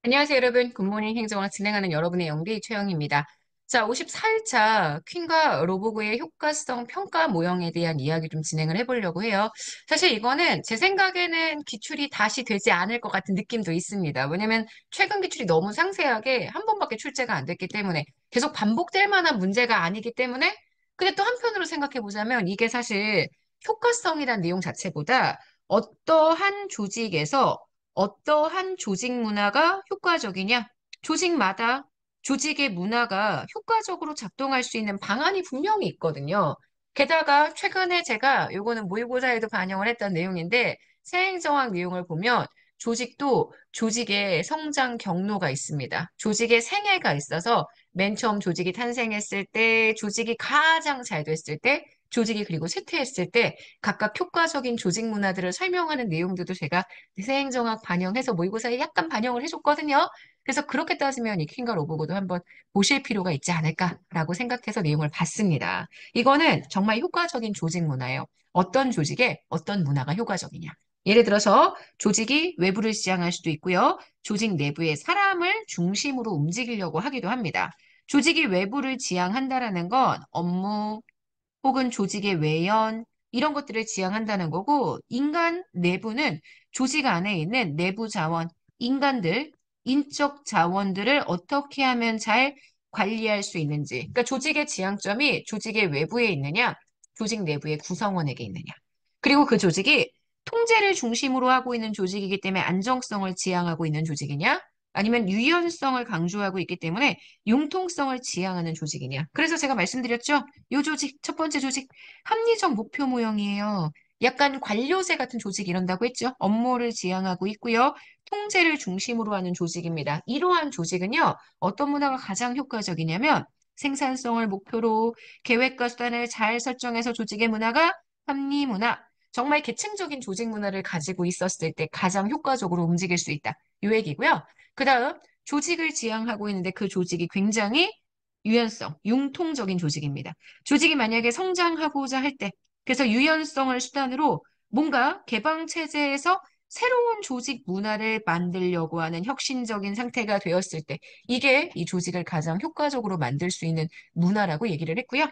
안녕하세요, 여러분. 굿모닝 행정을 진행하는 여러분의 영디 최영입니다. 자, 54일차 퀸과 로보그의 효과성 평가 모형에 대한 이야기 좀 진행을 해보려고 해요. 사실 이거는 제 생각에는 기출이 다시 되지 않을 것 같은 느낌도 있습니다. 왜냐면 최근 기출이 너무 상세하게 한 번밖에 출제가 안 됐기 때문에 계속 반복될 만한 문제가 아니기 때문에 근데 또 한편으로 생각해 보자면 이게 사실 효과성이란 내용 자체보다 어떠한 조직에서 어떠한 조직 문화가 효과적이냐? 조직마다 조직의 문화가 효과적으로 작동할 수 있는 방안이 분명히 있거든요. 게다가 최근에 제가 요거는 모의고사에도 반영을 했던 내용인데 세행정학 내용을 보면 조직도 조직의 성장 경로가 있습니다. 조직의 생애가 있어서 맨 처음 조직이 탄생했을 때, 조직이 가장 잘 됐을 때, 조직이 그리고 쇠퇴했을 때 각각 효과적인 조직 문화들을 설명하는 내용들도 제가 세행정학 반영해서 모의고사에 약간 반영을 해줬거든요. 그래서 그렇게 따지면 이 퀸과 로보고도 한번 보실 필요가 있지 않을까라고 생각해서 내용을 봤습니다. 이거는 정말 효과적인 조직 문화예요. 어떤 조직에 어떤 문화가 효과적이냐. 예를 들어서 조직이 외부를 지향할 수도 있고요. 조직 내부의 사람을 중심으로 움직이려고 하기도 합니다. 조직이 외부를 지향한다라는 건 업무, 혹은 조직의 외연, 이런 것들을 지향한다는 거고, 인간 내부는 조직 안에 있는 내부 자원, 인간들, 인적 자원들을 어떻게 하면 잘 관리할 수 있는지. 그러니까 조직의 지향점이 조직의 외부에 있느냐, 조직 내부의 구성원에게 있느냐. 그리고 그 조직이 통제를 중심으로 하고 있는 조직이기 때문에 안정성을 지향하고 있는 조직이냐, 아니면 유연성을 강조하고 있기 때문에 융통성을 지향하는 조직이냐. 그래서 제가 말씀드렸죠. 요 조직, 첫 번째 조직, 합리적 목표 모형이에요. 약간 관료제 같은 조직 이런다고 했죠. 업무를 지향하고 있고요. 통제를 중심으로 하는 조직입니다. 이러한 조직은요, 어떤 문화가 가장 효과적이냐면 생산성을 목표로 계획과 수단을 잘 설정해서 조직의 문화가 합리 문화, 정말 계층적인 조직 문화를 가지고 있었을 때 가장 효과적으로 움직일 수 있다. 요 얘기고요. 그 다음, 조직을 지향하고 있는데 그 조직이 굉장히 유연성, 융통적인 조직입니다. 조직이 만약에 성장하고자 할 때, 그래서 유연성을 수단으로 뭔가 개방 체제에서 새로운 조직 문화를 만들려고 하는 혁신적인 상태가 되었을 때, 이게 이 조직을 가장 효과적으로 만들 수 있는 문화라고 얘기를 했고요.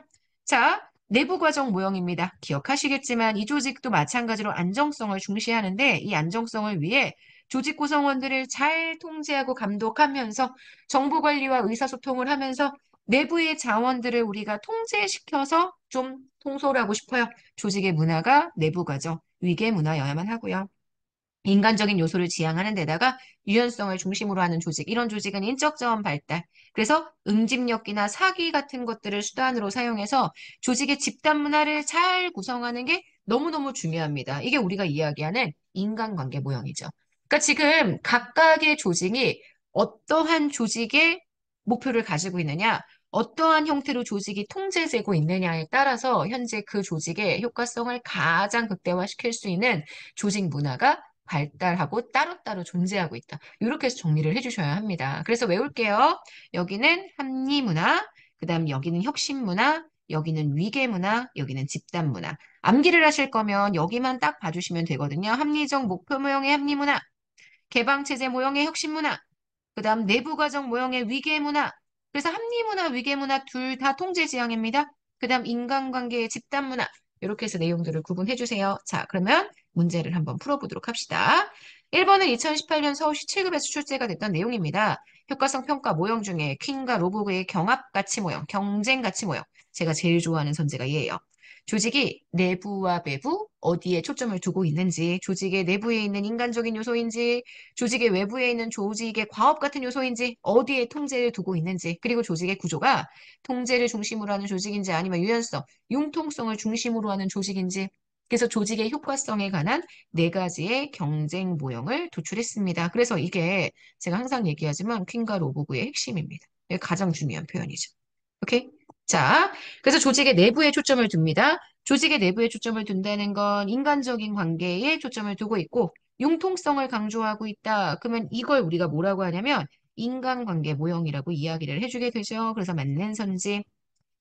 자, 내부 과정 모형입니다. 기억하시겠지만 이 조직도 마찬가지로 안정성을 중시하는데 이 안정성을 위해 조직 구성원들을 잘 통제하고 감독하면서 정보 관리와 의사소통을 하면서 내부의 자원들을 우리가 통제시켜서 좀 통솔하고 싶어요. 조직의 문화가 내부 과정, 위계 문화여야만 하고요. 인간적인 요소를 지향하는 데다가 유연성을 중심으로 하는 조직, 이런 조직은 인적 자원 발달, 그래서 응집력이나 사기 같은 것들을 수단으로 사용해서 조직의 집단 문화를 잘 구성하는 게 너무너무 중요합니다. 이게 우리가 이야기하는 인간관계 모형이죠. 그러니까 지금 각각의 조직이 어떠한 조직의 목표를 가지고 있느냐, 어떠한 형태로 조직이 통제되고 있느냐에 따라서 현재 그 조직의 효과성을 가장 극대화시킬 수 있는 조직 문화가 발달하고 따로따로 존재하고 있다. 이렇게 해서 정리를 해주셔야 합니다. 그래서 외울게요. 여기는 합리문화, 그 다음 여기는 혁신문화, 여기는 위계문화, 여기는 집단문화. 암기를 하실 거면 여기만 딱 봐주시면 되거든요. 합리적 목표 모형의 합리문화, 개방체제 모형의 혁신문화, 그 다음 내부과정 모형의 위계문화. 그래서 합리문화, 위계문화 둘 다 통제지향입니다. 그 다음 인간관계의 집단문화. 이렇게 해서 내용들을 구분해 주세요. 자, 그러면 문제를 한번 풀어보도록 합시다. 1번은 2018년 서울시 7급에서 출제가 됐던 내용입니다. 효과성 평가 모형 중에 퀸과 로보그의 경합 가치 모형, 경쟁 가치 모형. 제가 제일 좋아하는 선재가 얘예요. 조직이 내부와 외부, 어디에 초점을 두고 있는지, 조직의 내부에 있는 인간적인 요소인지, 조직의 외부에 있는 조직의 과업 같은 요소인지, 어디에 통제를 두고 있는지, 그리고 조직의 구조가 통제를 중심으로 하는 조직인지 아니면 유연성, 융통성을 중심으로 하는 조직인지, 그래서 조직의 효과성에 관한 네 가지의 경쟁 모형을 도출했습니다. 그래서 이게 제가 항상 얘기하지만 퀸과 로보그의 핵심입니다. 이게 가장 중요한 표현이죠. 오케이? 자, 그래서 조직의 내부에 초점을 둡니다. 조직의 내부에 초점을 둔다는 건 인간적인 관계에 초점을 두고 있고, 융통성을 강조하고 있다. 그러면 이걸 우리가 뭐라고 하냐면 인간관계 모형이라고 이야기를 해주게 되죠. 그래서 맞는 선지.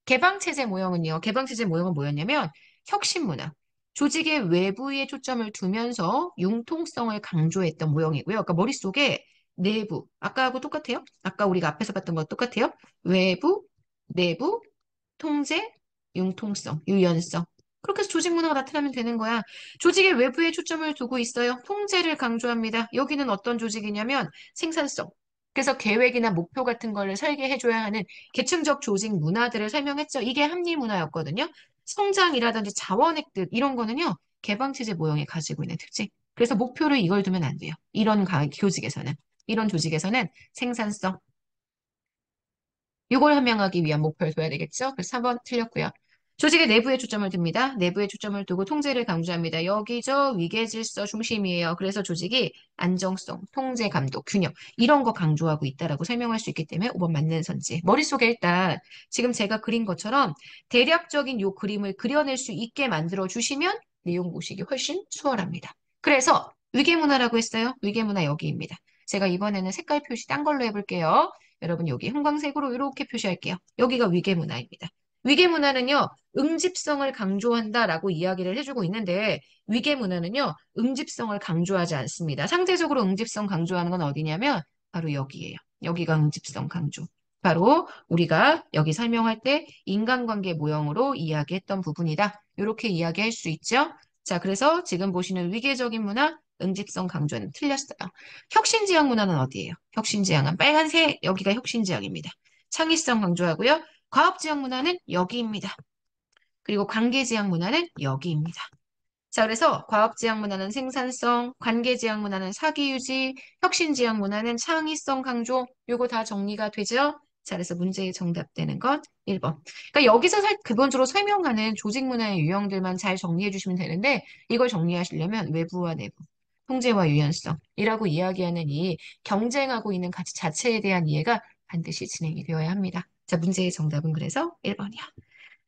개방체제 모형은요. 개방체제 모형은 뭐였냐면 혁신문화. 조직의 외부에 초점을 두면서 융통성을 강조했던 모형이고요. 그러니까 머릿속에 내부, 아까하고 똑같아요? 아까 우리가 앞에서 봤던 거 똑같아요? 외부, 내부, 통제, 융통성, 유연성. 그렇게 해서 조직 문화가 나타나면 되는 거야. 조직의 외부에 초점을 두고 있어요. 통제를 강조합니다. 여기는 어떤 조직이냐면 생산성. 그래서 계획이나 목표 같은 거를 설계해줘야 하는 계층적 조직 문화들을 설명했죠. 이게 합리 문화였거든요. 성장이라든지 자원획득 이런 거는요. 개방체제 모형이 가지고 있는 특징. 그래서 목표를 이걸 두면 안 돼요. 교직에서는. 이런 조직에서는 생산성, 이걸 함양하기 위한 목표를 둬야 되겠죠? 그래서 3번 틀렸고요. 조직의 내부에 초점을 둡니다. 내부에 초점을 두고 통제를 강조합니다. 여기죠. 위계 질서 중심이에요. 그래서 조직이 안정성, 통제, 감독, 균형 이런 거 강조하고 있다라고 설명할 수 있기 때문에 5번 맞는 선지. 머릿속에 일단 지금 제가 그린 것처럼 대략적인 요 그림을 그려낼 수 있게 만들어 주시면 내용 보시기 훨씬 수월합니다. 그래서 위계문화라고 했어요. 위계문화 여기입니다. 제가 이번에는 색깔 표시 딴 걸로 해볼게요. 여러분 여기 형광색으로 이렇게 표시할게요. 여기가 위계문화입니다. 위계문화는요, 응집성을 강조한다라고 이야기를 해주고 있는데 위계문화는요, 응집성을 강조하지 않습니다. 상대적으로 응집성 강조하는 건 어디냐면 바로 여기예요. 여기가 응집성 강조. 바로 우리가 여기 설명할 때 인간관계 모형으로 이야기했던 부분이다. 이렇게 이야기할 수 있죠. 자, 그래서 지금 보시는 위계적인 문화, 응집성 강조는 틀렸어요. 혁신지향 문화는 어디예요? 혁신지향은 빨간색, 여기가 혁신지향입니다. 창의성 강조하고요. 과업지향 문화는 여기입니다. 그리고 관계지향 문화는 여기입니다. 자, 그래서 과업지향 문화는 생산성, 관계지향 문화는 사기유지, 혁신지향 문화는 창의성 강조, 요거 다 정리가 되죠? 자, 그래서 문제의 정답되는 건 1번. 그러니까 여기서 기본적으로 설명하는 조직 문화의 유형들만 잘 정리해 주시면 되는데 이걸 정리하시려면 외부와 내부, 통제와 유연성이라고 이야기하는 이 경쟁하고 있는 가치 자체에 대한 이해가 반드시 진행이 되어야 합니다. 자, 문제의 정답은 그래서 1번이야.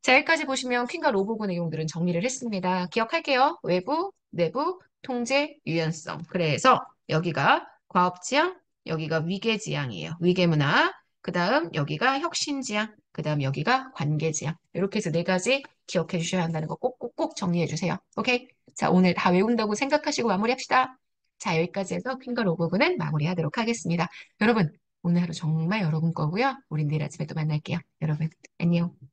자, 여기까지 보시면 퀸과 로보고 내용들은 정리를 했습니다. 기억할게요. 외부, 내부, 통제, 유연성. 그래서 여기가 과업지향, 여기가 위계지향이에요. 위계문화. 그 다음 여기가 혁신지향, 그 다음 여기가 관계지향. 이렇게 해서 네 가지 기억해 주셔야 한다는 거 꼭꼭꼭 정리해 주세요. 오케이? 자, 오늘 다 외운다고 생각하시고 마무리합시다. 자, 여기까지 해서 퀸과 로보고는 마무리하도록 하겠습니다. 여러분, 오늘 하루 정말 여러분 거고요. 우린 내일 아침에 또 만날게요. 여러분, 안녕.